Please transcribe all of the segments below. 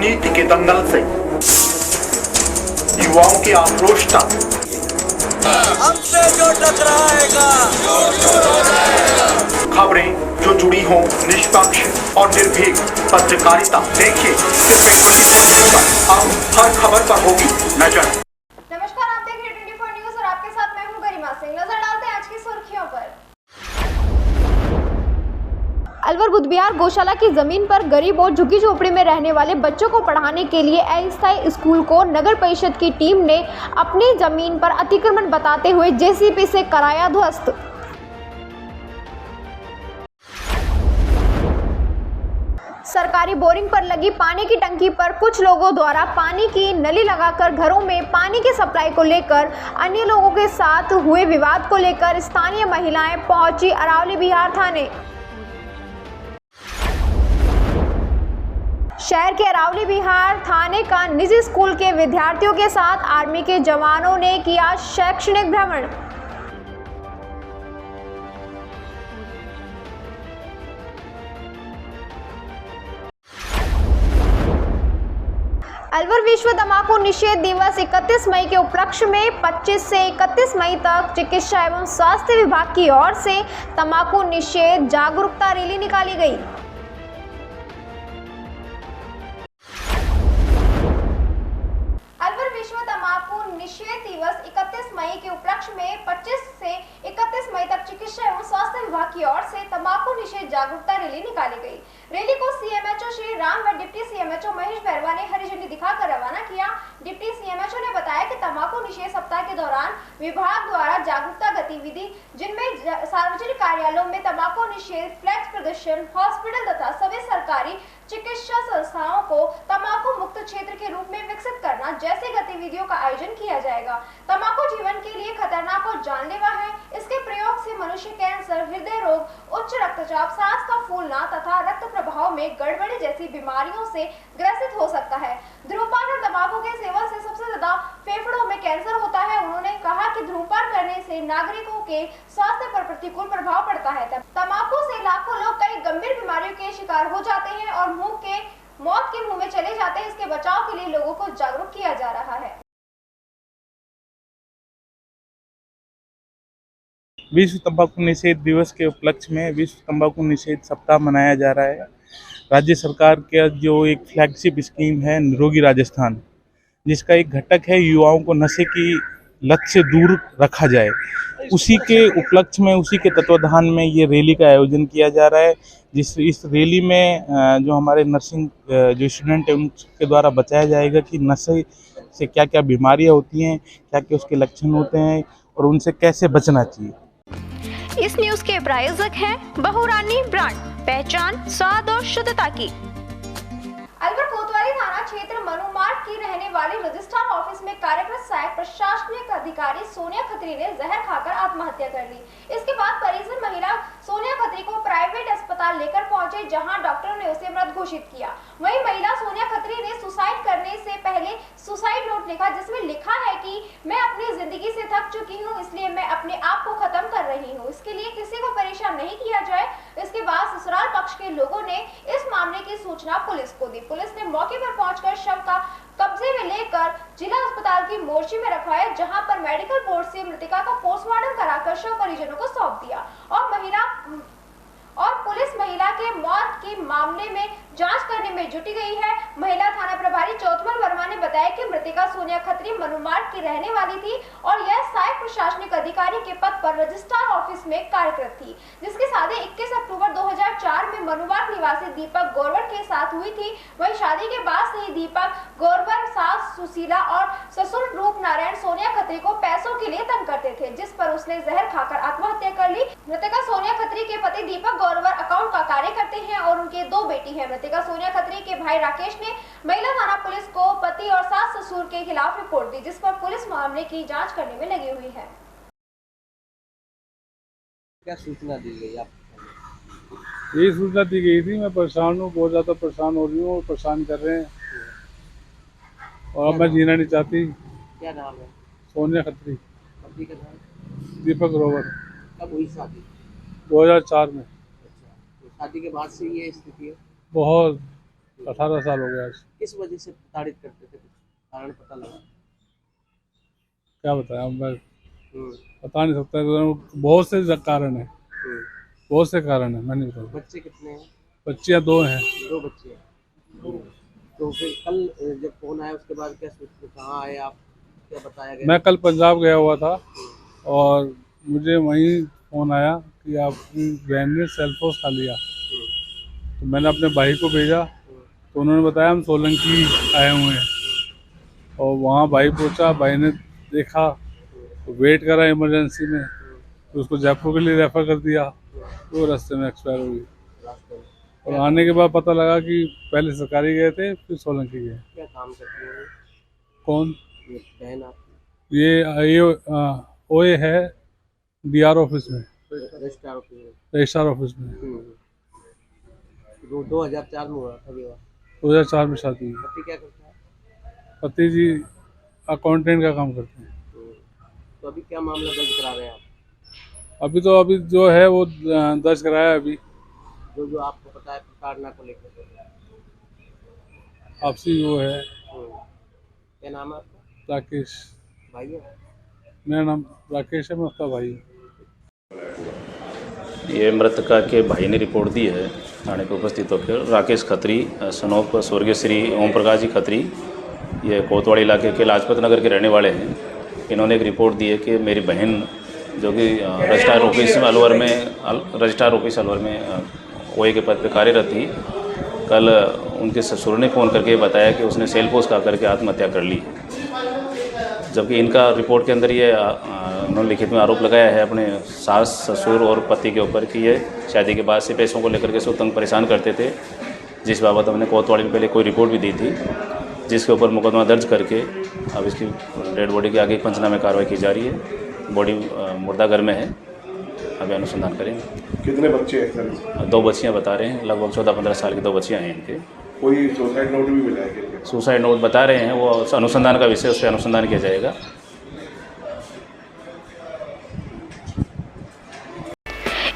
राजनीति के दंगल से युवाओं की आक्रोश तक हमसे जो टकराएगा खबरें जो जुड़ी हों निष्पक्ष और निर्भीक पत्रकारिता। देखिए सिर्फ एक खुली चैनल पर अब हर खबर पर होगी नजर। नमस्कार, आप देख रहे हैं 24 न्यूज और आपके साथ मैं हूं गरिमा सिंह। नजर डालते हैं आज की सुर्खियों पर। अलवर बुधबिहार गौशाला की जमीन पर गरीब और झुग्गी झोपड़ी में रहने वाले बच्चों को पढ़ाने के लिए अस्थायी स्कूल को नगर परिषद की टीम ने अपनी जमीन पर अतिक्रमण बताते हुए जेसीबी से कराया ध्वस्त। सरकारी बोरिंग पर लगी पानी की टंकी पर कुछ लोगों द्वारा पानी की नली लगाकर घरों में पानी की सप्लाई को लेकर अन्य लोगों के साथ हुए विवाद को लेकर स्थानीय महिलाएं पहुंची अरावली बिहार थाने। शहर के अरावली बिहार थाने का निजी स्कूल के विद्यार्थियों के साथ आर्मी के जवानों ने किया शैक्षणिक भ्रमण। अलवर विश्व तंबाकू निषेध दिवस 31 मई के उपलक्ष्य में 25 से 31 मई तक चिकित्सा एवं स्वास्थ्य विभाग की ओर से तंबाकू निषेध जागरूकता रैली निकाली गई। अलवर विश्व तंबाकू निषेध दिवस 31 मई के उपलक्ष्य में 25 से 31 मई तक चिकित्सा एवं स्वास्थ्य विभाग की ओर से तंबाकू निषेध जागरूकता रैली निकाली गई। रैली को सीएमएचओ श्री राम व डिप्टी सीएमएचओ महेश बैरवा ने हरी झंडी दिखाकर रवाना किया। डिप्टी सीएमएचओ ने बताया कि तंबाकू निषेध सप्ताह के दौरान विभाग द्वारा जागरूकता गतिविधि जिनमें सार्वजनिक कार्यालयों में तंबाकू निषेध फ्लैक्स प्रदर्शन, हॉस्पिटल तथा सभी सरकारी चिकित्सा संस्थाओं को तंबाकू मुक्त क्षेत्र के रूप में विकसित करना जैसे गतिविधियों का आयोजन किया जाएगा। तंबाकू जीवन के लिए खतरनाक और जानलेवा है। इसके प्रयोग से मनुष्य कैंसर, हृदय रोग, उच्च रक्तचाप, सांस का फूलना तथा रक्त प्रभाव में गड़बड़ी जैसी बीमारियों से ग्रसित हो सकता है। धूम्रपान और तंबाकू के सेवन से सबसे ज्यादा फेफड़ों में कैंसर होता है। उन्होंने कहा कि धूम्रपान करने से नागरिकों के स्वास्थ्य पर प्रतिकूल प्रभाव पड़ता है। तंबाकू से लाखों लोग कई गंभीर बीमारियों के शिकार हो जाते हैं और मौत के मुंह में चले जाते हैं। इसके बचाव के लिए लोगों को जागरूक किया जा रहा है। विश्व तंबाकू निषेध दिवस के उपलक्ष्य में विश्व तंबाकू निषेध सप्ताह मनाया जा रहा है। राज्य सरकार का जो एक फ्लैगशिप स्कीम है निरोगी राजस्थान, जिसका एक घटक है युवाओं को नशे की लत से दूर रखा जाए, उसी के उपलक्ष्य में, उसी के तत्वाधान में ये रैली का आयोजन किया जा रहा है। इस रैली में जो हमारे नर्सिंग जो स्टूडेंट हैं उनके द्वारा बताया जाएगा कि नशे से क्या क्या बीमारियां होती हैं, क्या क्या उसके लक्षण होते हैं और उनसे कैसे बचना चाहिए। इस न्यूज के प्रायोजक हैं बहुरानी ब्रांड, पहचान स्वाद और शुद्धता की। अलवर कोतवाली थाना क्षेत्र मनुमार्ग की रहने वाली रजिस्ट्रार ऑफिस में कार्यरत सहायक प्रशासनिक अधिकारी सोनिया खत्री ने जहर खाकर आत्महत्या कर ली। इसके बाद परिजन महिला सोनिया खत्री को प्राइवेट अस्पताल लेकर पहुंचे, जहां डॉक्टरों ने उसे मृत घोषित किया। वहीं महिला सोनिया खत्री ने सुसाइड करने से पहले सुसाइड नोट लिखा, जिसमें लिखा है कि मैं अपनी जिंदगी से थक चुकी हूं, इसलिए मैं अपने आप को खत्म कर रही हूं। इसके लिए किसी को परेशान नहीं किया जाए। इसके बाद ससुराल पक्ष के लोगों ने इस मामले की सूचना पुलिस को दी। पुलिस ने मौके पर पहुंचकर शव का कब्जे में लेकर जिला अस्पताल की मोर्ची में रखवाया, जहां पर मेडिकल बोर्ड से मृतका का पोस्टमार्टम कराकर शव परिजनों को सौंप दिया और पुलिस महिला के मौत के मामले में जांच करने में जुटी गई है। महिला थाना प्रभारी चौथमल वर्मा ने बताया कि मृतका सोनिया खत्री मनुमार्ग की रहने वाली थी और यह सहायक प्रशासनिक अधिकारी के पद पर रजिस्ट्रार ऑफिस में कार्यरत थी, जिसकी शादी 21 अक्टूबर 2004 में मनुमार्ग निवासी दीपक गौरवर के साथ हुई थी। वहीं शादी के बाद से ही दीपक गौरवर सास सुशीला और ससुर रूप नारायण सोनिया खत्री को पैसों के लिए तंग करते थे, जिस पर उसने जहर खाकर आत्महत्या कर ली। मृतका सोनिया खत्री के पति दीपक गौरवर अकाउंट का कार्य करते हैं और उनके 2 बेटी हैं। मृतका सोनिया खत्री के भाई राकेश ने महिला थाना पुलिस को पति और सास ससुर के खिलाफ रिपोर्ट दी, जिस पर पुलिस मामले की जांच करने में लगी हुई है। क्या सूचना दी गई आप? यही सूचना दी गई थी, मैं परेशान हूँ, बहुत ज़्यादा परेशान हो रही हूँ और परेशान कर रहे हैं और अब मैं जीना नहीं चाहती। क्या नाम है? सोनिया खत्री। पति का नाम? दीपक ग्रोवर। कब हुई शादी? 2004 में। अच्छा, तो शादी के बाद से ये स्थिति है? बहुत 18 साल हो गया आज। किस वजह से प्रताड़ित करते थे, कुछ कारण पता लगा? क्या बताया मैं हम्म, बता नहीं सकता, बहुत से कारण है, हम्म। बहुत से कारण है, मैं नहीं बता। बच्चे कितने हैं? बच्चियाँ 2 हैं। 2 बच्चे हैं। तो फिर कल जब फोन आया उसके बाद क्या सोचते, कहाँ आए आप, क्या बताया गया? मैं कल पंजाब गया हुआ था और मुझे वहीं फ़ोन आया कि आपकी बहन ने सेल्फोस खा लिया। तो मैंने अपने भाई को भेजा, तो उन्होंने बताया हम सोलंकी आए हुए हैं। और वहाँ भाई पहुँचा, भाई ने देखा, तो वेट करा इमरजेंसी में, तो उसको जयपुर के लिए रेफ़र कर दिया, तो रास्ते में एक्सपायर हो गई। रास्ते में और आने के बाद पता लगा कि पहले सरकारी गए थे, फिर सोलंकी गए। क्या काम करती है कौन? ये बहन आपकी? ये ओए है डीआर ऑफिस में, रजिस्ट्रार ऑफिस में। रजिस्ट्रार ऑफिस में। 2004 में हुआ था विवाह। 2004 में शादी हुई। पति क्या करता है? पति जी अकाउंटेंट का काम करते हैं। तो अभी क्या मामला दर्ज करा रहे हैं आप? अभी जो है वो दर्ज कराया है। अभी जो आपको पता है प्रताड़ना को लेकर? आपसी वो है क्या नाम है आपका? राकेश। भाई है? मेरा नाम राकेश है, मैं उसका भाई हूँ। ये मृतका के भाई ने रिपोर्ट दी है थाने पे उपस्थित होकर। राकेश खत्री सनोप स्वर्गीय श्री ओम प्रकाश जी खत्री, ये कोतवाड़ी इलाके के लाजपत नगर के रहने वाले हैं। इन्होंने एक रिपोर्ट दी है कि मेरी बहन जो कि रजिस्ट्रार ऑफिस अलवर में ओए के पद पर कार्यरत थी, कल उनके ससुर ने फ़ोन करके बताया कि उसने सेल्फोस खा करके आत्महत्या कर ली। जबकि इनका रिपोर्ट के अंदर ये उन्होंने लिखित में आरोप लगाया है अपने सास ससुर और पति के ऊपर कि ये शादी के बाद से पैसों को लेकर के इसको तंग परेशान करते थे, जिस बाबत हमने कोतवाड़ी में पहले कोई रिपोर्ट भी दी थी, जिसके ऊपर मुकदमा दर्ज करके अब इसकी डेड बॉडी की आगे पंचनामे कार्रवाई की जा रही है। बॉडी मुर्दाघर में है, अभी अनुसंधान करेंगे। कितने बच्चे हैं सर? 2 बच्चियाँ बता रहे हैं, लगभग 14-15 साल की 2 बच्चियाँ हैं इनके। कोई सुसाइड नोट भी मिला है क्या? सुसाइड नोट बता रहे हैं, वो अनुसंधान का विषय, उस पर अनुसंधान किया जाएगा।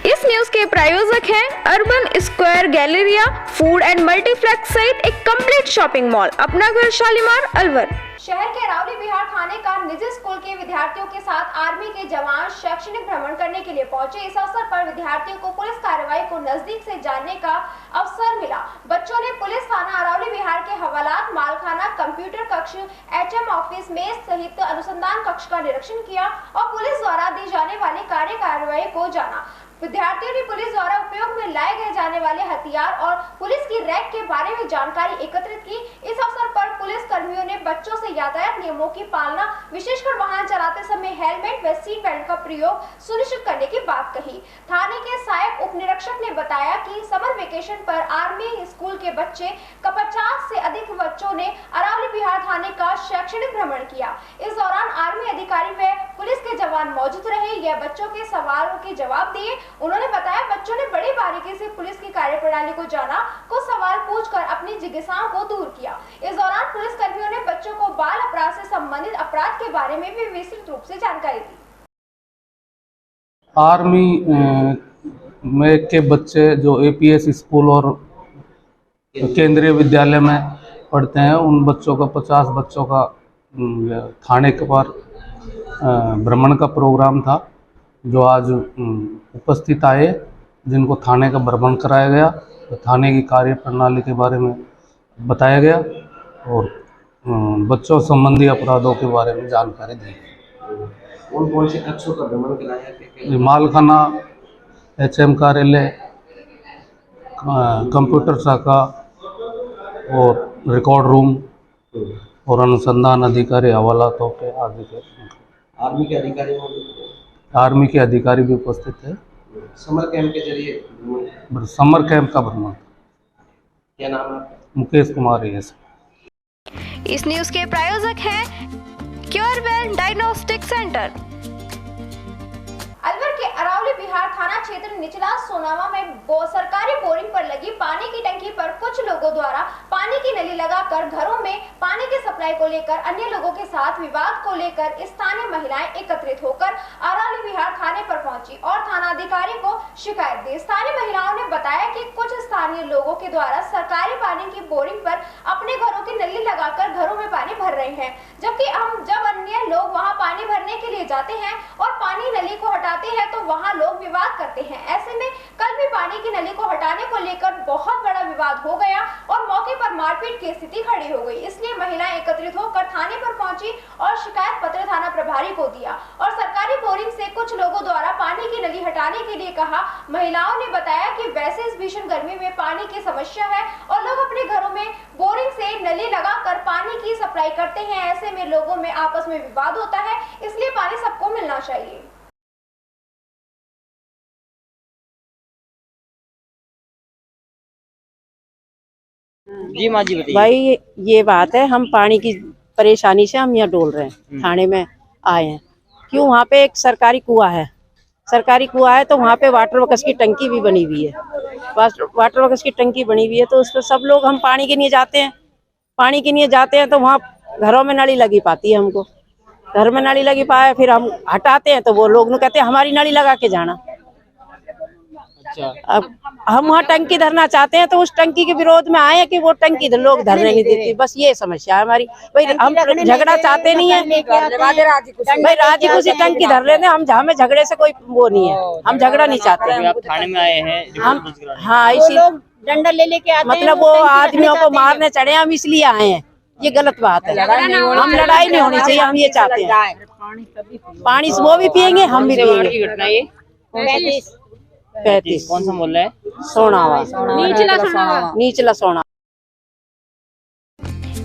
इस न्यूज के प्रायोजक हैं urban square Galleria food and multiplex सहित एक कंप्लीट शॉपिंग मॉल, अपना घर शालीमार अलवर। शहर के अरावली विहार थाने का निजी स्कूल के विद्यार्थियों के साथ आर्मी के जवान शैक्षणिक भ्रमण करने के लिए पहुंचे। इस अवसर पर विद्यार्थियों को पुलिस कार्रवाई को नजदीक से जानने का अवसर मिला। बच्चों ने पुलिस थाना अरावली विहार के हवालात, मालखाना, कंप्यूटर कक्ष, एचएम ऑफिस में सहित अनुसंधान कक्ष का निरीक्षण किया और पुलिस द्वारा दी जाने वाली कार्रवाई को जाना। विद्यार्थियों ने पुलिस द्वारा उपयोग में लाए गए जाने वाले हथियार और पुलिस की रैंक के बारे में जानकारी एकत्रित की। इस अवसर पर पुलिस कर्मियों ने बच्चों से यातायात नियमों की पालना, विशेषकर वाहन चलाते समय हेलमेट व सीट बेल्ट का प्रयोग सुनिश्चित करने की बात कही। थाने के सहायक उप निरीक्षक ने बताया कि समर वेकेशन पर आर्मी स्कूल के बच्चे का 50 से अधिक बच्चों ने अरावली विहार थाने का शैक्षणिक भ्रमण किया। इस दौरान आर्मी अधिकारी व पुलिस के जवान मौजूद रहे। यह बच्चों के सवालों के जवाब दिए। उन्होंने बताया बच्चों ने बड़ी बारीकी से पुलिस की कार्यप्रणाली को जाना, कुछ सवाल पूछकर अपनी जिज्ञासाओं को दूर किया। इस दौरान पुलिस कर्मियों ने बच्चों को बाल अपराध से संबंधित अपराध के बारे में भी विस्तृत रूप से जानकारी दी। आर्मी में के बच्चे जो एपीएस स्कूल और केंद्रीय विद्यालय में पढ़ते हैं, उन बच्चों का 50 बच्चों का थाने के पर भ्रमण का प्रोग्राम था, जो आज उपस्थित आए, जिनको थाने का भ्रमण कराया गया, तो थाने की कार्य प्रणाली के बारे में बताया गया और बच्चों संबंधी अपराधों के बारे में जानकारी दी। कौन से कक्षों का भ्रमण कराया? मालखाना, एचएम कार्यालय, कंप्यूटर शाखा और रिकॉर्ड रूम और अनुसंधान अधिकारी हवालातों के आदि के। आर्मी के अधिकारी आर्मी के अधिकारी भी उपस्थित थे। समर कैंप के जरिए समर कैंप का भ्रमण। क्या नाम है आपका? मुकेश कुमार है। इस न्यूज के प्रायोजक हैं क्योरवेल डायग्नोस्टिक सेंटर। अलवर के अरावली विहार थाना क्षेत्र निचला सोनावा में सरकारी बोरिंग पर लगी पानी की टंकी पर कुछ लोगों द्वारा पानी की नली लगाकर घरों में पानी की सप्लाई को लेकर अन्य लोगों के साथ विवाद को लेकर स्थानीय महिलाएं एकत्रित होकर अराली विहार थाने पर पहुंची और थानाधिकारी को शिकायत दी। स्थानीय महिलाओं ने बताया कि कुछ स्थानीय लोगों के द्वारा सरकारी पानी की बोरिंग पर अपने घरों की नली लगाकर घरों में पानी भर रहे हैं, जबकि जब अन्य लोग वहां पानी भरने के लिए जाते हैं और पानी नली को हटाते हैं तो वहां लोग विवाद करते हैं। ऐसे में कल भी पानी की नली को हटाने को लेकर बहुत बड़ा विवाद हो गया और मौके पर मारपीट की स्थिति खड़ी हो गई। इसलिए महिलाएं एकत्रित होकर थाने पर पहुंची और शिकायत पत्र थाना प्रभारी को दिया और सरकारी बोरिंग से कुछ लोगों द्वारा पानी की नली हटाने के लिए कहा। महिलाओं ने बताया कि वैसे इस भीषण गर्मी में पानी की समस्या है और लोग अपने घरों में बोरिंग से नली लगाकर पानी की सप्लाई करते हैं। ऐसे में लोगों में आपस में विवाद होता है, इसलिए पानी सबको मिलना चाहिए। जी माँ जी बताइए। भाई ये बात है, हम पानी की परेशानी से हम यहाँ डोल रहे हैं, थाने में आए हैं। क्यों? वहाँ पे एक सरकारी कुआं है, तो वहाँ पे वाटर वर्क्स की टंकी भी बनी हुई है। वाटर वर्क्स की टंकी बनी हुई है तो उस पर सब लोग हम पानी के लिए जाते हैं, तो वहाँ घरों में नली लगी पाती है। हमको घर में नली लगी पाए, फिर हम हटाते हैं तो वो लोग कहते हैं हमारी नली लगा के जाना। अच्छा, अब हम वहाँ टंकी धरना चाहते हैं तो उस टंकी के विरोध में आए हैं कि वो टंकी लोग धरने नहीं देते। बस ये समस्या है हमारी। भाई हम झगड़ा चाहते नहीं है, भाई राजी खुशी टंकी धर लेते हैं। हम हमें झगड़े से कोई वो नहीं है, हम झगड़ा नहीं चाहते। आप थाने में आए हैं हम, हाँ, इसी डंडा ले लेके आते मतलब वो आदमियों को मारने चढ़े, हम इसलिए आए हैं। ये गलत बात है, हम लड़ाई नहीं होनी चाहिए, हम ये चाहते हैं। पानी वो भी पियेंगे, हम भी पियेंगे। घटना ये 35 कौन सा मोहल्ला है? सोनावा, नीचला सोना।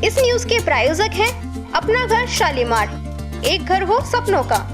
इस न्यूज के प्रायोजक हैं अपना घर शालीमार, एक घर हो सपनों का।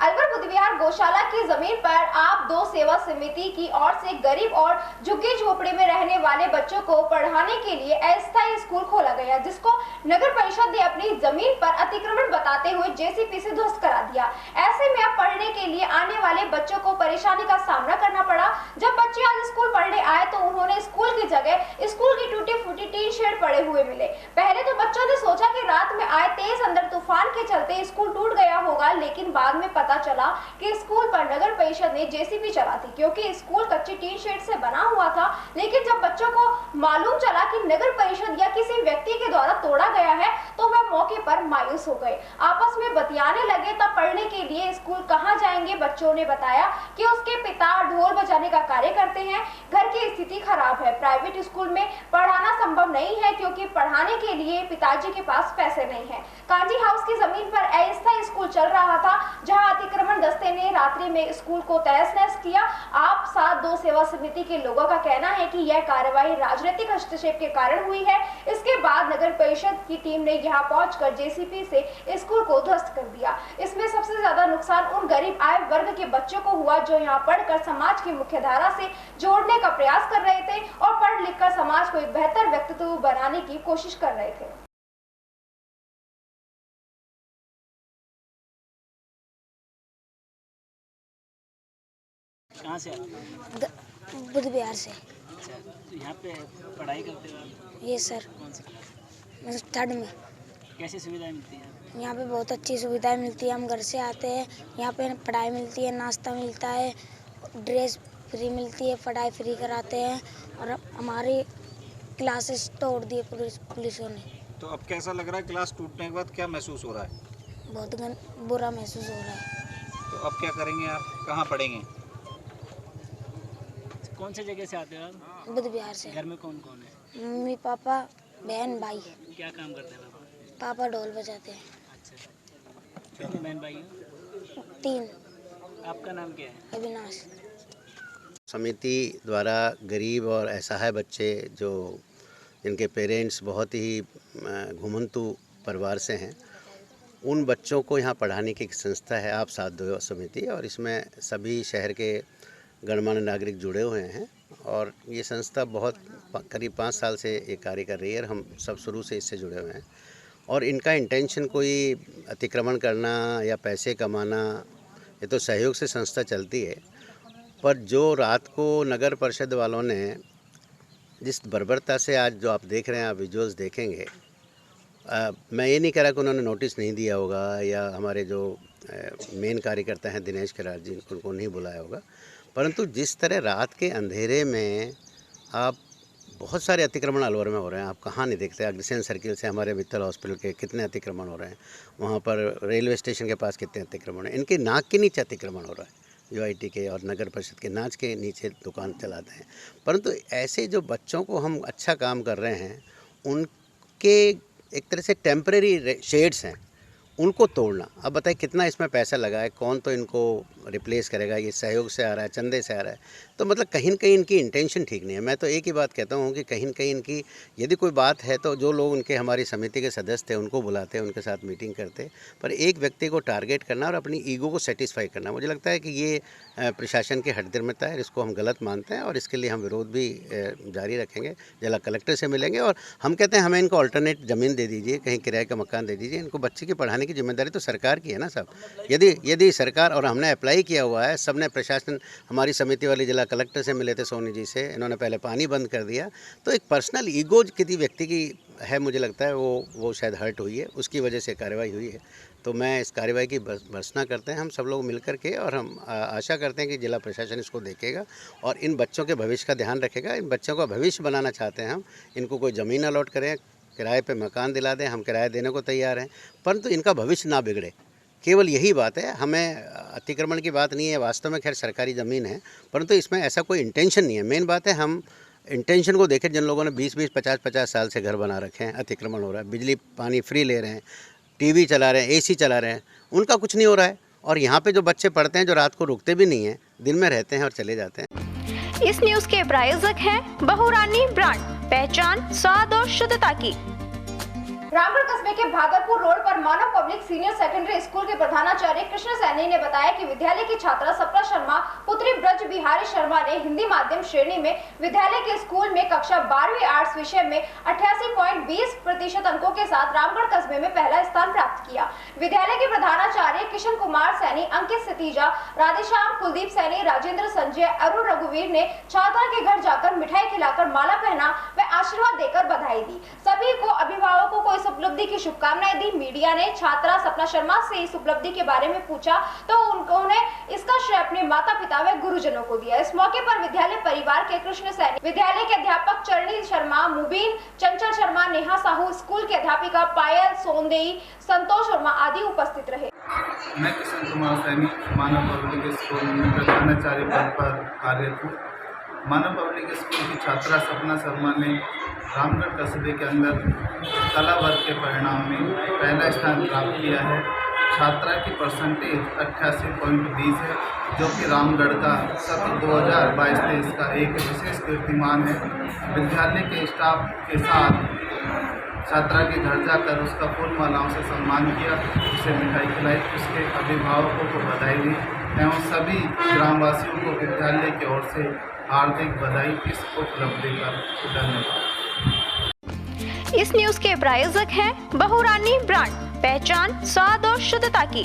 अलवर बुद्ध विहार गौशाला की जमीन पर आप दो सेवा समिति की ओर से गरीब और झुग्गी झोपड़ी में रहने वाले बच्चों को पढ़ाने के लिए अस्थायी स्कूल खोला गया, जिसको नगर परिषद ने अपनी जमीन पर अतिक्रमण बताते हुए जेसीबी से ध्वस्त करा दिया। ऐसे में अब पढ़ने के लिए आने वाले बच्चों को परेशानी का सामना करना पड़ा। जब बच्चे आज स्कूल पढ़ने आए तो उन्होंने स्कूल की जगह स्कूल की टूटी फूटी टीन शेड पड़े हुए मिले। पहले तो बच्चों ने सोचा कि रात में आए तेज अंदर तूफान के चलते स्कूल टूट गया होगा, लेकिन बाद में पता चला कि स्कूल पर नगर परिषद ने जेसीबी चला थी, क्योंकि स्कूल कच्ची टीन शेड से बना हुआ था। लेकिन जब बच्चों को मालूम चला कि नगर परिषद या किसी व्यक्ति के द्वारा तोड़ा गया है तो वह मौके पर मायूस हो गए, आपस में बतियाने लगे। तब पढ़ने के लिए स्कूल कहां जाएंगे? बच्चों ने बताया कि उसके पिता ढोल बजाने का कार्य करते हैं, घर की स्थिति खराब है, प्राइवेट स्कूल में पढ़ाना संभव नहीं है क्योंकि पढ़ाने के लिए पिताजी के पास पैसे नहीं है। कांजी हाउस की जमीन पर अस्थायी स्कूल चल रहा था, जहां अतिक्रमण दस्ते ने रात्रि में स्कूल को तहस नहस किया। आप साथ दो सेवा समिति के लोगों का कहना है कि यह कार्रवाई राजनीतिक हस्तक्षेप के कारण हुई है। इसके बाद नगर परिषद की टीम ने यहां पहुंचकर जेसीबी से स्कूल को ध्वस्त कर दिया। इसमें सबसे ज्यादा नुकसान उन गरीब आय वर्ग के बच्चों को हुआ जो यहां पढ़कर समाज की मुख्य धारा से जोड़ने का प्रयास कर रहे थे और पढ़ लिख कर समाज को एक बेहतर व्यक्तित्व बनाने की कोशिश कर रहे थे। कहाँ से आते हैं? बुद्ध विहार से। अच्छा, तो यहाँ पे पढ़ाई करते हो आप? ये सर, कौन सी? मैं थर्ड में। कैसी सुविधाएं मिलती हैं? यहाँ पे बहुत अच्छी सुविधाएं मिलती है। हम घर से आते हैं, यहाँ पे पढ़ाई मिलती है, नाश्ता मिलता है, ड्रेस फ्री मिलती है, पढ़ाई फ्री कराते हैं और हमारी क्लासेस तोड़ दिए पुलिसों ने। तो अब कैसा लग रहा है? क्लास टूटने के बाद क्या महसूस हो रहा है? बहुत बुरा महसूस हो रहा है। तो अब क्या करेंगे आप? कहाँ पढ़ेंगे? कौन से जगह से आते हो आप? बुद्ध विहार से। घर में कौन कौन है? मम्मी पापा बहन भाई। क्या काम करते हैं पापा? पापा ढोल बजाते हैं। अच्छा, कितने बहन भाई हो? 3। आपका नाम क्या है? अविनाश। समिति द्वारा गरीब और असहाय बच्चे जो जिनके पेरेंट्स बहुत ही घुमंतु परिवार से हैं, उन बच्चों को यहाँ पढ़ाने की एक संस्था है आप साथ दो समिति, और इसमें सभी शहर के गणमान्य नागरिक जुड़े हुए हैं। और ये संस्था बहुत करीब 5 साल से ये कार्य कर रही है और हम सब शुरू से इससे जुड़े हुए हैं। और इनका इंटेंशन कोई अतिक्रमण करना या पैसे कमाना ये तो सहयोग से संस्था चलती है, पर जो रात को नगर परिषद वालों ने जिस बर्बरता से आज जो आप देख रहे हैं, आप विजुअल्स देखेंगे, मैं ये नहीं कह रहा कि उन्होंने नोटिस नहीं दिया होगा या हमारे जो मेन कार्यकर्ता हैं दिनेश खरार जी उनको नहीं बुलाया होगा, परंतु जिस तरह रात के अंधेरे में आप बहुत सारे अतिक्रमण अलवर में हो रहे हैं, आप कहाँ नहीं देखते। अग्रसेन सर्किल से हमारे मित्तल हॉस्पिटल के कितने अतिक्रमण हो रहे हैं, वहाँ पर रेलवे स्टेशन के पास कितने अतिक्रमण हैं, इनके नाक के नीचे अतिक्रमण हो रहा है। यूआईटी के और नगर परिषद के नाच के नीचे दुकान चलाते हैं, परंतु ऐसे जो बच्चों को हम अच्छा काम कर रहे हैं उनके एक तरह से टेम्परेरी शेड्स हैं, उनको तोड़ना। अब बताइए कितना इसमें पैसा लगा है, कौन तो इनको रिप्लेस करेगा, ये सहयोग से आ रहा है, चंदे से आ रहा है, तो मतलब कहीं न कहीं इनकी इंटेंशन ठीक नहीं है। मैं तो एक ही बात कहता हूँ कि कहीं न कहीं इनकी यदि कोई बात है तो जो लोग उनके हमारी समिति के सदस्य थे उनको बुलाते, उनके साथ मीटिंग करते, पर एक व्यक्ति को टारगेट करना और अपनी ईगो को सेटिस्फाई करना, मुझे लगता है कि ये प्रशासन की हठधर्मिता है, इसको हम गलत मानते हैं और इसके लिए हम विरोध भी जारी रखेंगे। जिला कलेक्टर से मिलेंगे और हम कहते हैं हमें इनको अल्टरनेट ज़मीन दे दीजिए, कहीं किराए का मकान दे दीजिए, इनको बच्चे की पढ़ाने की जिम्मेदारी तो सरकार की है ना साहब। यदि सरकार, और हमने अप्लाई किया हुआ है, सबने प्रशासन, हमारी समिति वाली जिला कलेक्टर से मिले थे सोनी जी से, इन्होंने पहले पानी बंद कर दिया, तो एक पर्सनल ईगो किसी व्यक्ति की है, मुझे लगता है वो शायद हर्ट हुई है, उसकी वजह से कार्रवाई हुई है। तो मैं इस कार्रवाई की भर्त्सना करते हैं हम सब लोग मिलकर के, और हम आशा करते हैं कि जिला प्रशासन इसको देखेगा और इन बच्चों के भविष्य का ध्यान रखेगा। इन बच्चों का भविष्य बनाना चाहते हैं हम, इनको कोई ज़मीन अलॉट करें, किराए पे मकान दिला दें, हम किराया देने को तैयार हैं, परंतु इनका भविष्य ना बिगड़े, केवल यही बात है। हमें अतिक्रमण की बात नहीं है, वास्तव में खैर सरकारी ज़मीन है, परंतु इसमें ऐसा कोई इंटेंशन नहीं है। मेन बात है हम इंटेंशन को देखें। जिन लोगों ने 20-20, 50-50 साल से घर बना रखे हैं, अतिक्रमण हो रहा है, बिजली पानी फ्री ले रहे हैं, टीवी चला रहे हैं, एसी चला रहे हैं, उनका कुछ नहीं हो रहा है। और यहाँ पे जो बच्चे पढ़ते हैं, जो रात को रुकते भी नहीं हैं, दिन में रहते हैं और चले जाते हैं। इस न्यूज के प्रायोजक हैं बहुरानी ब्रांड, पहचान स्वाद और शुद्धता की। रामगढ़ कस्बे के भागलपुर रोड पर मानव पब्लिक सीनियर सेकेंडरी स्कूल के प्रधानाचार्य कृष्ण सैनी ने बताया कि विद्यालय की छात्रा सपना शर्मा पुत्री ब्रज बिहारी शर्मा ने हिंदी माध्यम श्रेणी में विद्यालय के स्कूल में कक्षा 12वीं आर्ट्स विषय में 88.20% अंकों के साथ रामगढ़ कस्बे में पहला स्थान प्राप्त किया। विद्यालय के प्रधानाचार्य किशन कुमार सैनी, अंकित सतीजा, राधेश्याम, कुलदीप सैनी, राजेंद्र, संजय, अरुण, रघुवीर ने छात्रा के घर जाकर मिठाई खिलाकर माला पहना व आशीर्वाद देकर बधाई दी। सभी को अभिभावकों को इस उपलब्धि की शुभकामनाएं दी। मीडिया ने छात्रा सपना शर्मा से इस उपलब्धि के बारे में पूछा तो उन्होंने इसका श्रेय अपने माता पिता व गुरुजनों को दिया। इस मौके पर विद्यालय परिवार के कृष्ण सैनी, विद्यालय के अध्यापक चरणी शर्मा, मुबीन, चंचल शर्मा, नेहा साहू, स्कूल की अध्यापिका पायल सोंदेई, संतोष वर्मा आदि उपस्थित रहे। मैं किशन कुमार सैनी मानव पब्लिक स्कूल में प्रधानाचार्य पद पर कार्यरत हूँ। मानव पब्लिक स्कूल की छात्रा सपना शर्मा ने रामगढ़ कस्बे के अंदर कला वर्ग के परिणाम में पहला स्थान प्राप्त किया है। छात्रा की परसेंटेज 88.20 है, जो कि रामगढ़ का सत्र 2022-23 का एक विशेष कीर्तिमान है। विद्यालय के स्टाफ के साथ छात्रा के घर जाकर उसका फूल मालाओं से सम्मान किया, उसे मिठाई खिलाई, उसके अभिभावकों को बधाई दी एवं सभी ग्रामवासियों को विद्यालय की ओर से हार्दिक बधाई इस उपलब्धि पर। धन्यवाद। इस न्यूज के प्रायोजक हैं बहुरानी ब्रांड, पहचान स्वाद और शुद्धता की।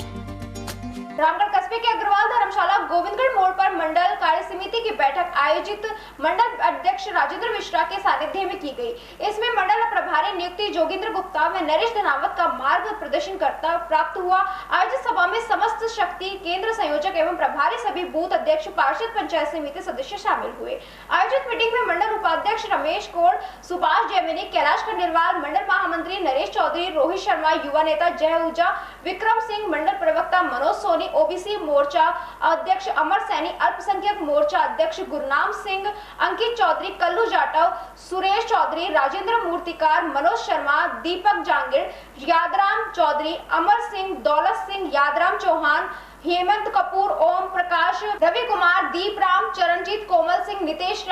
रामगढ़ कस्बे के अग्रवाल धर्मशाला गोविंदगढ़ मोड़ पर मंडल कार्य समिति की बैठक आयोजित मंडल अध्यक्ष राजेंद्र मिश्रा के सानिध्य में की गई। इसमें मंडल प्रभारी नियुक्ति जोगिंद्र गुप्ता व नरेश धनावत का मार्ग प्रदर्शन करता प्राप्त हुआ। आयोजित सभा में समस्त शक्ति केंद्र संयोजक एवं प्रभारी सभी बूथ अध्यक्ष, पार्षद, पंचायत समिति सदस्य शामिल हुए। आयोजित मीटिंग में मंडल उपाध्यक्ष रमेश कोड़, सुभाष जैमिनी, कैलाश खंडेलवाल, मंडल महामंत्री नरेश चौधरी, रोहित शर्मा, युवा नेता जय ऊजा, विक्रम सिंह, मंडल प्रवक्ता मनोज सोनी, ओबीसी मोर्चा अध्यक्ष अमर सैनी, अल्पसंख्यक मोर्चा अध्यक्ष गुरनाम सिंह, अंकित चौधरी, कल्लू जाटव, सुरेश चौधरी, राजेंद्र मूर्तिकार, मनोज शर्मा, दीपक जांगिड़, यादराम चौधरी, अमर सिंह, दौलत सिंह, यादराम चौहान, हेमंत कपूर, ओम प्रकाश, रवि कुमार, दीप राम, चरणजीत, कोमल सिंह, नितेश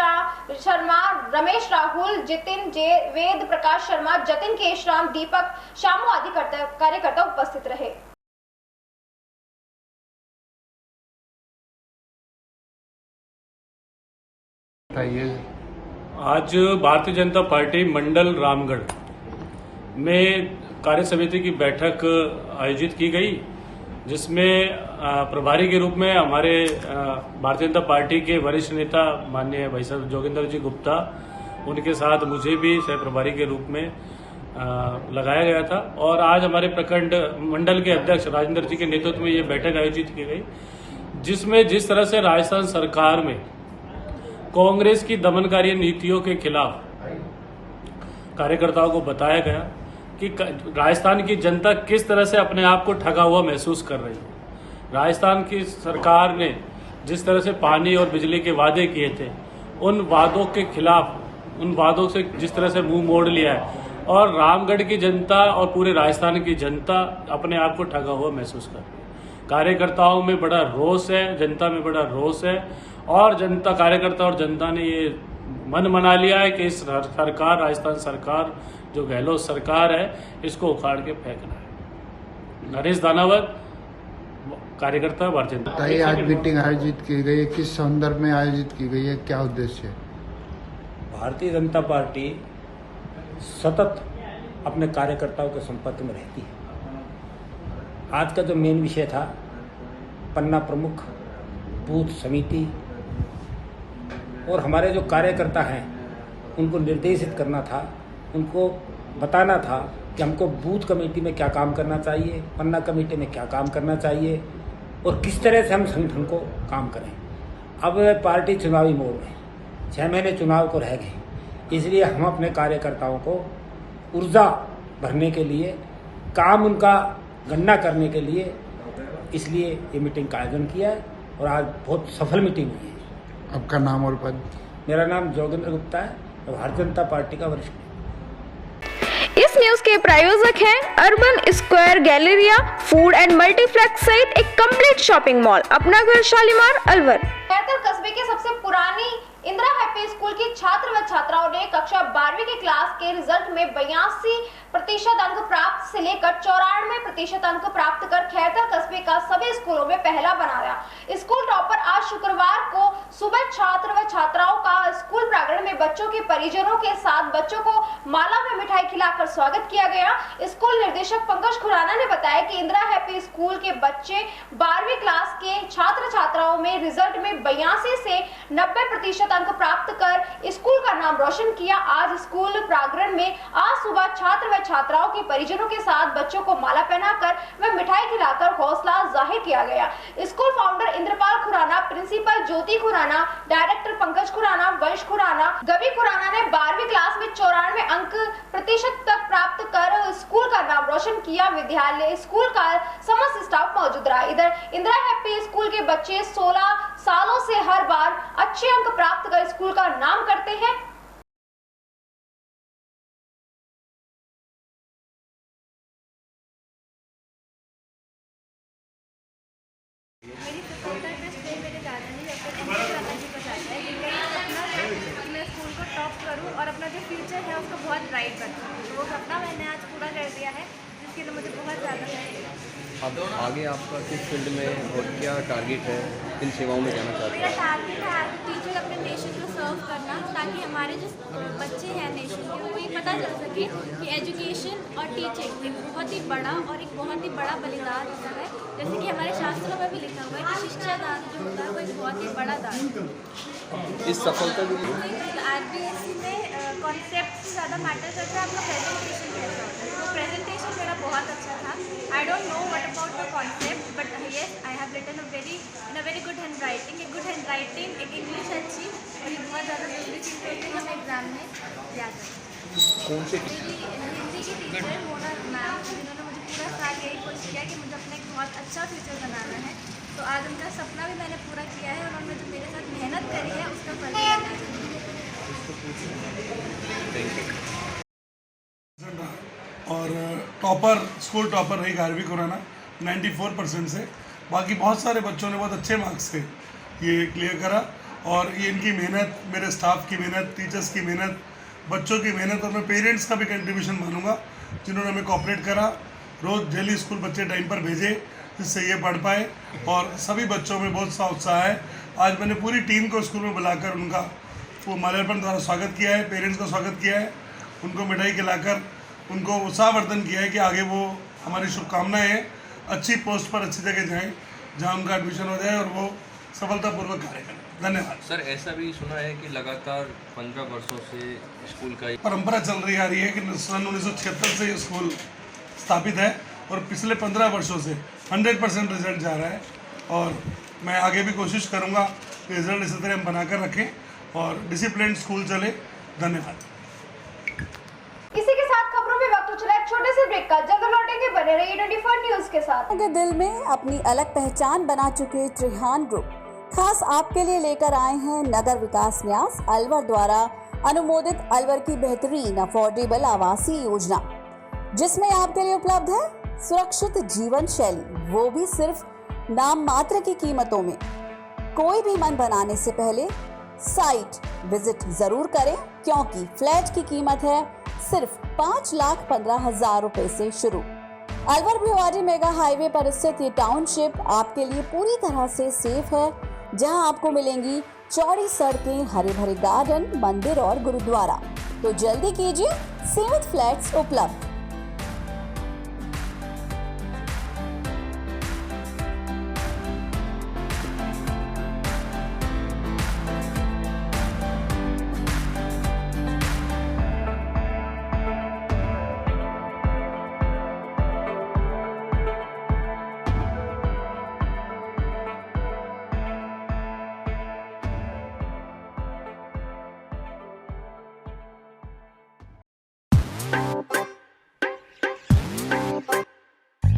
शर्मा, रमेश राहुल, जितिन जे, वेद प्रकाश शर्मा, जतिन केशराम, दीपक शामू आदि कार्यकर्ता उपस्थित रहे। आज भारतीय जनता पार्टी मंडल रामगढ़ में कार्य समिति की बैठक आयोजित की गई जिसमें प्रभारी के रूप में हमारे भारतीय जनता पार्टी के वरिष्ठ नेता माननीय भाई साहब जोगिंदर जी गुप्ता, उनके साथ मुझे भी सह प्रभारी के रूप में लगाया गया था। और आज हमारे प्रखंड मंडल के अध्यक्ष राजेंद्र जी के नेतृत्व में ये बैठक आयोजित की गई, जिसमें जिस तरह से राजस्थान सरकार में कांग्रेस की दमनकारी नीतियों के खिलाफ कार्यकर्ताओं को बताया गया कि राजस्थान की जनता किस तरह से अपने आप को ठगा हुआ महसूस कर रही है। राजस्थान की सरकार ने जिस तरह से पानी और बिजली के वादे किए थे, उन वादों के खिलाफ, उन वादों से जिस तरह से मुंह मोड़ लिया है, और रामगढ़ की जनता और पूरे राजस्थान की जनता अपने आप को ठगा हुआ महसूस कर रही है। कार्यकर्ताओं में बड़ा रोष है, जनता में बड़ा रोष है, और जनता, कार्यकर्ता और जनता ने ये मन मना लिया है कि इस सरकार, राजस्थान सरकार जो गहलोत सरकार है, इसको उखाड़ के फेंकना है। नरेश दानावत, कार्यकर्ता भारतीय जनता पार्टी। आज मीटिंग आयोजित की गई है, किस संदर्भ में आयोजित की गई है, क्या उद्देश्य है? भारतीय जनता पार्टी सतत अपने कार्यकर्ताओं के संपर्क में रहती है। आज का जो मेन विषय था, पन्ना प्रमुख, बूथ समिति और हमारे जो कार्यकर्ता हैं उनको निर्देशित करना था, उनको बताना था कि हमको बूथ कमेटी में क्या काम करना चाहिए, पन्ना कमेटी में क्या काम करना चाहिए और किस तरह से हम संगठन को काम करें। अब पार्टी चुनावी मोड़ में, 6 महीने चुनाव को रह गए, इसलिए हम अपने कार्यकर्ताओं को ऊर्जा भरने के लिए, काम उनका गणना करने के लिए, इसलिए ये मीटिंग का आयोजन किया है और आज बहुत सफल मीटिंग हुई है। आपका नाम और पद? मेरा नाम जोगिंद्र गुप्ता है, भारतीय जनता पार्टी का वरिष्ठ। इस न्यूज के प्रायोजक हैं urban square Galleria food and multiplex सहित एक कंप्लीट शॉपिंग मॉल, अपना घर शालीमार अलवर। खैरतर कस्बे के सबसे पुरानी इंदिरा हैप्पी स्कूल की छात्र व छात्राओं ने कक्षा 12वीं के क्लास के रिजल्ट में 82% अंक प्राप्त से लेकर 94% अंक प्राप्त कर खैरतर कस्बे का सभी स्कूलों में पहला बनाया। स्कूल टॉपर आज शुक्रवार को सुबह छात्र व छात्राओं का स्कूल प्रांगण में बच्चों के परिजनों के साथ बच्चों को माला में मिठाई खिलाकर स्वागत किया गया। स्कूल निर्देशक पंकज खुराना ने बताया कि इंदिरा हैप्पी स्कूल के बच्चे 12वीं क्लास के छात्र छात्राओं में रिजल्ट में 82 से 90% अंक प्राप्त कर स्कूल का नाम रोशन किया। आज स्कूल प्रांगण में आज सुबह छात्र व छात्राओं के परिजनों के साथ बच्चों को माला पहनाकर व मिठाई खिलाकर हौसला जाहिर किया गया। School founder Indrapal Khurana, principal Jyoti Khurana, director Pankaj Khurana, Vansh Khurana, Gavi Khurana ने 12वीं क्लास में 94 अंक प्रतिशत तक प्राप्त कर स्कूल का नाम रोशन किया। विद्यालय स्कूल का समस्त स्टाफ मौजूद रहा। इधर इंदिरा हैप्पी स्कूल के बच्चे 16 सालों से हर बार अच्छे अंक प्राप्त कर स्कूल का नाम करते हैं। मेरी सफलता का श्रेय मेरे दादा जी दादाजी को जाता है, जिनका अपने स्कूल को टॉप करूं और अपना जो फ्यूचर है उसको बहुत ब्राइट बनाऊं। तो वो सपना मैंने आज पूरा कर दिया है, जिसके लिए मुझे बहुत ज़्यादा खुशी है। अब आगे आपका किस फील्ड में और क्या टारगेट है, किन सेवाओं में जाना चाहते मेरा हैं? टारगेट है एज ए टीचर अपने नेशन को सर्व करना, ताकि हमारे जो बच्चे हैं नेशन के, उनको ये पता चल सके कि एजुकेशन और टीचिंग एक बहुत ही बड़ा और एक बहुत ही बड़ा बलिदान होता है। जैसे कि हमारे शास्त्रों में भी लिखा हुआ है कि शिक्षा दान जो होता है वो एक बहुत ही बड़ा दान है। इस सफलता के लिए RBSC में कॉन्सेप्ट से ज़्यादा मैटर करता है आपका प्रेजेंटेशन कैसा होता है। तो प्रेजेंटेशन मेरा बहुत अच्छा था। I don't know what about the concept, but yes I have written in a very good handwriting. एक गुड हैंड राइटिंग, एक इंग्लिश अच्छी, और ये बहुत ज़्यादा जरूरी चीज़ होती है हमें एग्जाम में याद रखें। कौन से मेरी हिंदी की टीचर मोना मैम, जिन्होंने मुझे पूरा साल यही कोशिश किया कि मुझे अपना एक बहुत अच्छा फ्यूचर बनाना है। तो आज उनका सपना भी मैंने पूरा किया है, और उन्होंने जो मेरे साथ मेहनत करी है उसका फल भी मिलना चाहिए। और टॉपर, स्कूल टॉपर रही गारवी खुराना 94% से। बाकी बहुत सारे बच्चों ने बहुत अच्छे मार्क्स से ये क्लियर करा, और ये इनकी मेहनत, मेरे स्टाफ की मेहनत, टीचर्स की मेहनत, बच्चों की मेहनत, और मैं पेरेंट्स का भी कंट्रीब्यूशन मानूंगा, जिन्होंने हमें कोऑपरेट करा। रोज़ डेली स्कूल बच्चे टाइम पर भेजे, जिससे ये पढ़ पाए, और सभी बच्चों में बहुत सा उत्साह है। आज मैंने पूरी टीम को स्कूल में बुलाकर उनका वो माल्यार्पण द्वारा स्वागत किया है, पेरेंट्स का स्वागत किया है, उनको मिठाई खिलाकर उनको उत्साहवर्धन किया है कि आगे वो, हमारी शुभकामनाएं हैं अच्छी पोस्ट पर अच्छी जगह जाएं जहां उनका एडमिशन हो जाए और वो सफलतापूर्वक कार्य करें। धन्यवाद। सर ऐसा भी सुना है कि लगातार 15 वर्षों से स्कूल का परंपरा चल रही आ रही है कि सन 1976 से ये स्कूल स्थापित है और पिछले 15 वर्षों से 100% रिजल्ट जा रहा है और मैं आगे भी कोशिश करूंगा कि रिजल्ट इसी तरह हम बनाकर रखें और डिसिप्लिन स्कूल चले। धन्यवाद। इसी के साथ खबरों में वक्त हो चला एक छोटे से ब्रेक का। जल्द लौटेंगे, बने रहिए 24 न्यूज के साथ। के दिल में अपनी अलग पहचान बना चुके त्रिहान ग्रुप खास आपके लिए लेकर आए हैं नगर विकास न्यास अलवर द्वारा अनुमोदित अलवर की बेहतरीन अफोर्डेबल आवासीय योजना, जिसमें आपके लिए उपलब्ध है सुरक्षित जीवन शैली, वो भी सिर्फ नाम मात्र की कीमतों में। कोई भी मन बनाने से पहले साइट विजिट जरूर करें, क्योंकि फ्लैट की कीमत है सिर्फ 5,15,000 रुपए से शुरू। अलवर भिवाड़ी मेगा हाईवे पर स्थित ये टाउनशिप आपके लिए पूरी तरह से सेफ है, जहां आपको मिलेंगी चौड़ी सड़कें, हरे भरे गार्डन, मंदिर और गुरुद्वारा। तो जल्दी कीजिए, सीमित फ्लैट्स उपलब्ध।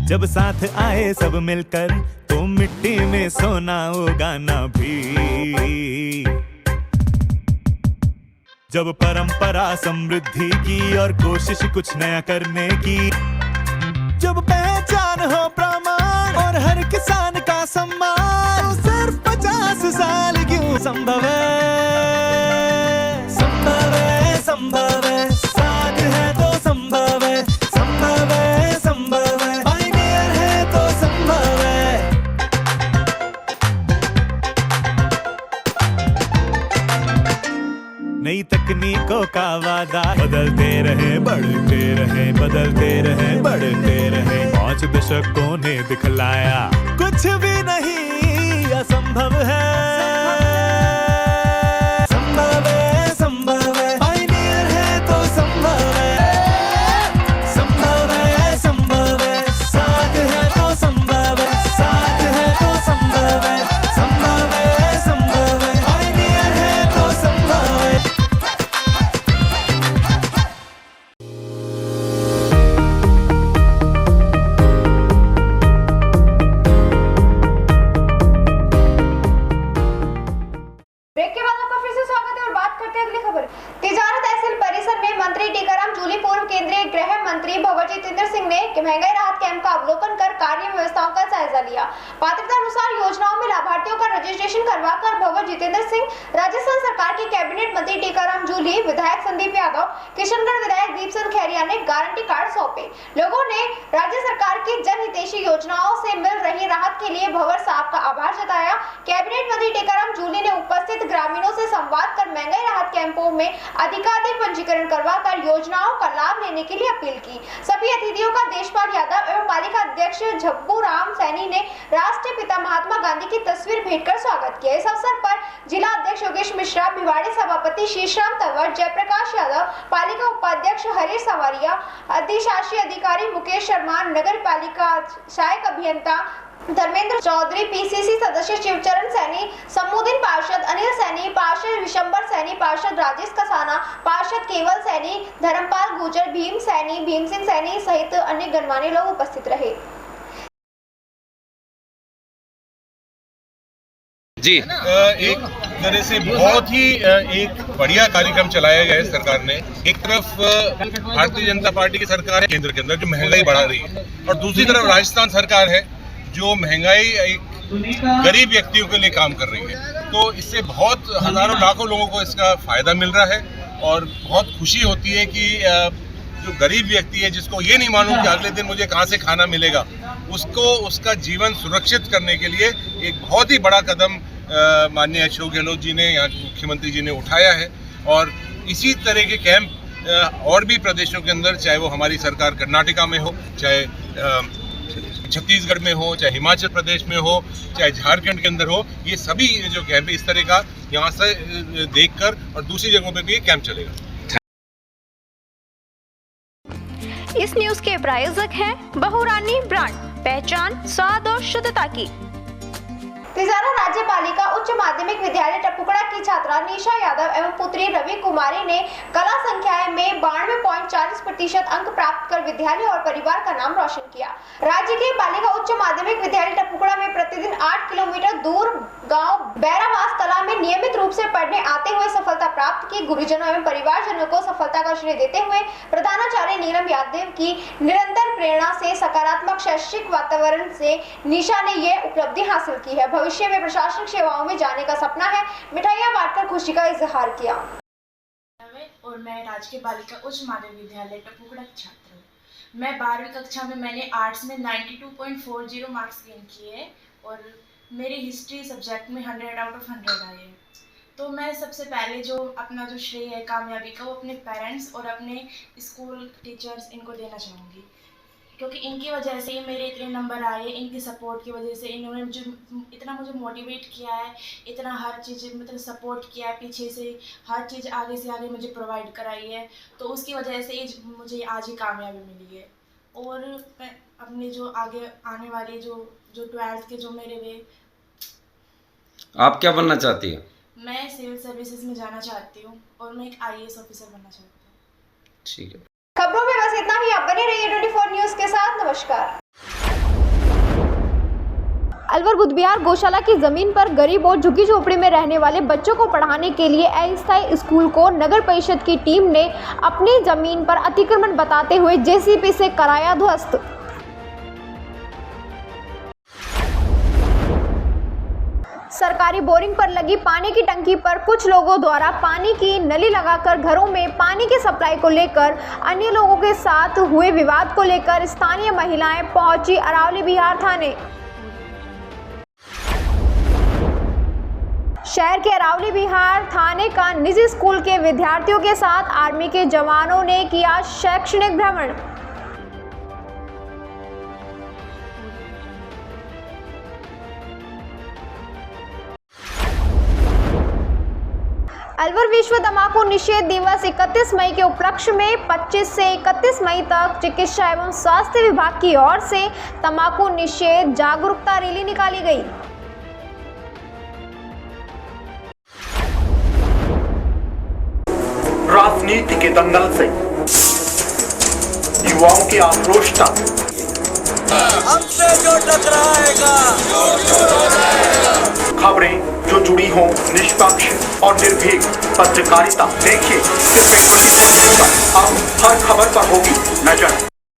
जब साथ आए सब मिलकर तो मिट्टी में सोना उगाना भी। जब परंपरा समृद्धि की और कोशिश कुछ नया करने की, जब पहचान हो प्रमाण और हर किसान का सम्मान, तो सिर्फ 50 साल क्यों संभव है, संभव है, संभव है, साथ है तो संभव है, संभव है, संभव है, पायनियर है तो संभव है। नई तकनीकों का वादा, बदलते रहे बढ़ते रहे, बदलते रहे बढ़ते रहे, 5 दशकों ने दिखलाया कुछ भी नहीं असंभव है, संभव है, संभव है, पायनियर है तो संभव है, संभव है, संभव है, साथ है तो संभव है, साथ है तो संभव है, संभव है, संभव है, पायनियर है तो संभव है। ब्रेक के बाद आपका फिर से स्वागत है और बात करते हैं अगली खबर। तिजारा तहसील परिसर में मंत्री टीकाराम जूली, पूर्व केंद्रीय गृह मंत्री भगवत जितेंद्र सिंह ने महंगाई राहत कैंप का अवलोकन कर कार्य व्यवस्थाओं का जायजा लिया। पात्रता अनुसार योजनाओं में लाभार्थियों का रजिस्ट्रेशन करवाकर भगवत जितेंद्र सिंह, राजस्थान सरकार के कैबिनेट मंत्री टीकाराम जूली, विधायक संदीप यादव, किशनगढ़ विधायक दीपचंद खैरिया ने गारंटी कार्ड सौंपे। लोगों ने राज्य सरकार की जनहितैषी योजनाओं से मिल रही राहत के लिए भंवर साहब का आभार जताया। कैबिनेट मंत्री टीकाराम जूली ने उपस्थित ग्रामीणों से संवाद कर महंगाई राहत कैंपों में अधिकाधिक पंजीकरण करवाकर योजनाओं का लाभ लेने के लिए अपील की। सभी अतिथियों का देशपाल यादव एवं पालिका अध्यक्ष झब्बू राम सैनी ने राष्ट्रीय पिता महात्मा गांधी की तस्वीर भेंट कर स्वागत किया। इस अवसर पर जिला अध्यक्ष योगेश मिश्रा, भिवाड़ी सभापति शीशराम तंवर, जयप्रकाश यादव, पालिका उपाध्यक्ष हरीश सवारिया, अधिशासी अधिकारी मुकेश शर्मा, नगर पालिका सहायक अभियंता धर्मेंद्र चौधरी, पीसीसी सदस्य शिवचरण सैनी, समूदीन पार्षद अनिल सैनी, पार्षद विशंबर सैनी, पार्षद राजेश कसाना, पार्षद केवल सैनी, धर्मपाल गुजर, भीम सैनी, भीम सिंह सैनी सहित अन्य गणमान्य लोग उपस्थित रहे। जी एक तरह से बहुत ही एक बढ़िया कार्यक्रम चलाया गया है सरकार ने। एक तरफ भारतीय जनता पार्टी की सरकार है केंद्र के अंदर जो महंगाई बढ़ा रही है, और दूसरी तरफ राजस्थान सरकार है जो महंगाई एक गरीब व्यक्तियों के लिए काम कर रही है। तो इससे बहुत हजारों लाखों लोगों को इसका फायदा मिल रहा है और बहुत खुशी होती है कि जो गरीब व्यक्ति है जिसको ये नहीं मालूम कि अगले दिन मुझे कहाँ से खाना मिलेगा, उसको उसका जीवन सुरक्षित करने के लिए एक बहुत ही बड़ा कदम माननीय अशोक गहलोत जी ने, यहाँ मुख्यमंत्री जी ने उठाया है। और इसी तरह के कैंप और भी प्रदेशों के अंदर, चाहे वो हमारी सरकार कर्नाटका में हो, चाहे छत्तीसगढ़ में हो, चाहे हिमाचल प्रदेश में हो, चाहे झारखंड के अंदर हो, ये सभी जो कैंप है इस तरह का यहाँ से देखकर और दूसरी जगहों पे भी ये कैंप चलेगा। इस न्यूज के प्रायोजक हैं बहुरानी ब्रांड, पहचान स्वाद और शुद्धता की। तिजारा राज्य बालिका उच्च माध्यमिक विद्यालय टपुकड़ा की छात्रा निशा यादव एवं पुत्री रवि कुमारी ने कला संख्याएं में 92.40% अंक प्राप्त कर विद्यालय और परिवार का नाम रोशन किया। राज्य के बालिका उच्च माध्यमिक विद्यालय टपुकड़ा में प्रतिदिन 8 किलोमीटर दूर गांव बैरावास कला में नियमित रूप से पढ़ने आते हुए सफलता प्राप्त की। गुरुजनों एवं परिवारजनों को सफलता का श्रेय देते हुए प्रधानाचार्य नीलम यादव की निरंतर प्रेरणा से सकारात्मक शैक्षिक वातावरण से निशा ने यह उपलब्धि हासिल की है। भविष्य में प्रशासनिक सेवाओं में जाने का सपना है। मिठाइयां बांटकर खुशी का इजहार किया। और मैं राजकीय बालिका उच्च माध्यमिक विद्यालय टपुकड़ा की छात्र हूँ। मैं 12वीं कक्षा में मैंने आर्ट्स में 92.40 मार्क्स गेन किए और मेरे हिस्ट्री सब्जेक्ट में 100 आउट ऑफ 100 आए। तो मैं सबसे पहले जो अपना जो श्रेय है कामयाबी का वो अपने पेरेंट्स और अपने स्कूल टीचर्स इनको देना चाहूँगी, क्योंकि इनकी वजह से ही मेरे इतने नंबर आए। इनकी सपोर्ट की वजह से इन्होंने जो इतना मुझे मोटिवेट किया है, इतना हर चीज़ मतलब सपोर्ट किया है, पीछे से हर चीज़ आगे से आगे मुझे प्रोवाइड कराई है। तो उसकी वजह से ही मुझे आज ही कामयाबी मिली है। और मैं अपने जो आगे आने वाले जो 12th के जो मेरे वे, आप क्या बनना चाहती हैं? मैं सिविल सर्विसेज में जाना चाहती हूँ और मैं एक IAS ऑफिसर बनना चाहती हूँ। ठीक है। खबरों में बस इतना ही। आप बने रहिए 24 न्यूज के साथ। नमस्कार। अलवर बुधबिहार गौशाला की जमीन पर गरीब और झुग्गी झोपड़ी में रहने वाले बच्चों को पढ़ाने के लिए अस्थायी स्कूल को नगर परिषद की टीम ने अपनी जमीन पर अतिक्रमण बताते हुए JCB से कराया ध्वस्त। सरकारी बोरिंग पर लगी पानी की टंकी पर कुछ लोगों द्वारा पानी की नली लगाकर घरों में पानी की सप्लाई को लेकर अन्य लोगों के साथ हुए विवाद को लेकर स्थानीय महिलाएं पहुंची अरावली बिहार थाने। शहर के अरावली बिहार थाने का निजी स्कूल के विद्यार्थियों के साथ आर्मी के जवानों ने किया शैक्षणिक भ्रमण। अलवर विश्व तंबाकू निषेध दिवस 31 मई के उपलक्ष्य में 25 से 31 मई तक चिकित्सा एवं स्वास्थ्य विभाग की ओर से तंबाकू निषेध जागरूकता रैली निकाली गई। राजनीति के दंगल से युवाओं की आक्रोश तक हमसे जो टकराएगा खबरें जो जुड़ी हों निष्पक्ष और निर्भीक पत्रकारिता। देखिए सिर्फ एक खुली पर अब हर खबर पर होगी नजर।